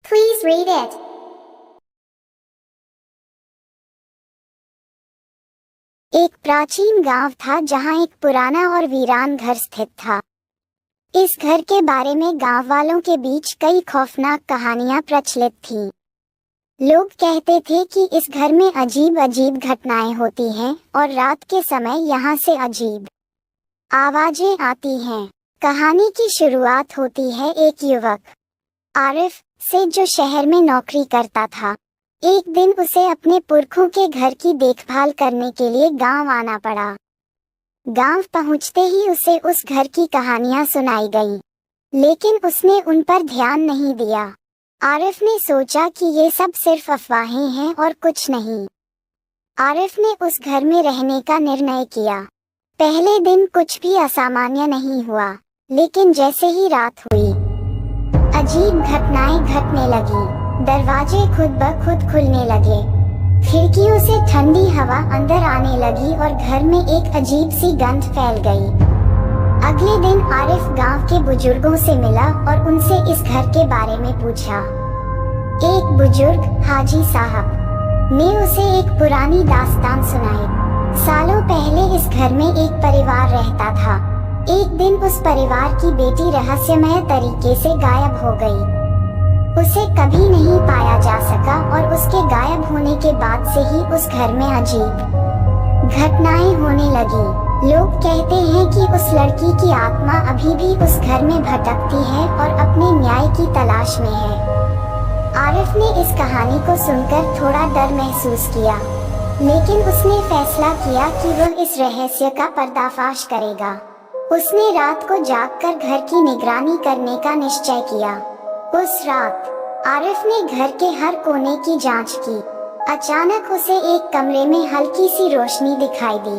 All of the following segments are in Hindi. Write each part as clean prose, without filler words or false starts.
Please read it. एक प्राचीन गांव था जहां एक पुराना और वीरान घर स्थित था। इस घर के बारे में गांव वालों के बीच कई खौफनाक कहानियां प्रचलित थीं। लोग कहते थे कि इस घर में अजीब अजीब घटनाएं होती हैं और रात के समय यहां से अजीब आवाजें आती हैं। कहानी की शुरुआत होती है एक युवक आरिफ से, जो शहर में नौकरी करता था। एक दिन उसे अपने पुरखों के घर की देखभाल करने के लिए गांव आना पड़ा। गांव पहुंचते ही उसे उस घर की कहानियां सुनाई गईं, लेकिन उसने उन पर ध्यान नहीं दिया। आरिफ ने सोचा कि ये सब सिर्फ अफवाहें हैं और कुछ नहीं। आरिफ ने उस घर में रहने का निर्णय किया। पहले दिन कुछ भी असामान्य नहीं हुआ, लेकिन जैसे ही रात हुई, अजीब घटनाएं घटने लगी। दरवाजे खुद ब खुद खुलने लगे, खिड़कियों से ठंडी हवा अंदर आने लगी और घर में एक अजीब सी गंध फैल गई। अगले दिन आरिफ गांव के बुजुर्गों से मिला और उनसे इस घर के बारे में पूछा। एक बुजुर्ग, हाजी साहब, ने उसे एक पुरानी दास्तान सुनाई। सालों पहले इस घर में एक परिवार रहता था। एक दिन उस परिवार की बेटी रहस्यमय तरीके से गायब हो गई। उसे कभी नहीं पाया जा सका और उसके गायब होने के बाद से ही उस घर में अजीब घटनाएं होने लगी। लोग कहते हैं कि उस लड़की की आत्मा अभी भी उस घर में भटकती है और अपने न्याय की तलाश में है। आरिफ ने इस कहानी को सुनकर थोड़ा डर महसूस किया, लेकिन उसने फैसला किया कि वह इस रहस्य का पर्दाफाश करेगा। उसने रात को जागकर घर की निगरानी करने का निश्चय किया। उस रात आरिफ ने घर के हर कोने की जांच की। अचानक उसे एक कमरे में हल्की सी रोशनी दिखाई दी।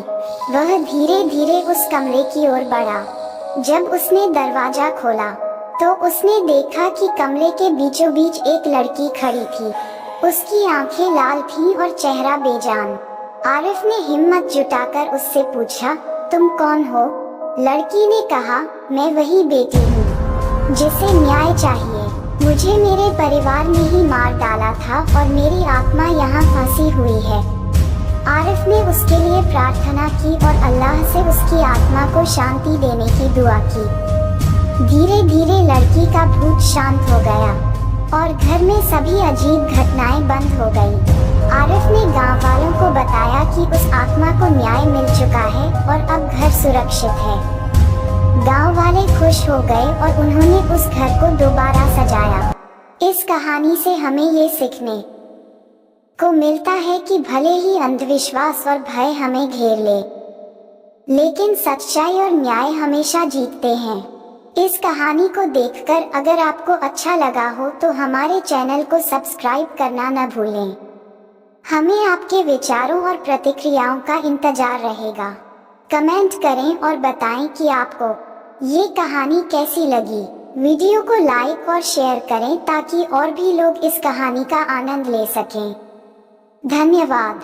वह धीरे धीरे उस कमरे की ओर बढ़ा। जब उसने दरवाजा खोला तो उसने देखा कि कमरे के बीचों बीच एक लड़की खड़ी थी। उसकी आंखें लाल थीं और चेहरा बेजान। आरिफ ने हिम्मत जुटाकर उससे पूछा, तुम कौन हो? लड़की ने कहा, मैं वही बेटी हूँ जिसे न्याय चाहिए। मुझे मेरे परिवार ने ही मार डाला था और मेरी आत्मा यहाँ फंसी हुई है। आरिफ ने उसके लिए प्रार्थना की और अल्लाह से उसकी आत्मा को शांति देने की दुआ की। धीरे धीरे लड़की का भूत शांत हो गया और घर में सभी अजीब घटनाएं बंद हो गईं। आरिफ ने गांव वालों को बताया कि उस आत्मा को न्याय मिल चुका है और अब घर सुरक्षित है। गांव वाले खुश हो गए और उन्होंने उस घर को दोबारा सजाया। इस कहानी से हमें ये सीखने को मिलता है कि भले ही अंधविश्वास और भय हमें घेर ले, लेकिन सच्चाई और न्याय हमेशा जीतते हैं। इस कहानी को देखकर अगर आपको अच्छा लगा हो तो हमारे चैनल को सब्सक्राइब करना न भूलें। हमें आपके विचारों और प्रतिक्रियाओं का इंतजार रहेगा। कमेंट करें और बताएं कि आपको ये कहानी कैसी लगी। वीडियो को लाइक और शेयर करें ताकि और भी लोग इस कहानी का आनंद ले सकें। धन्यवाद।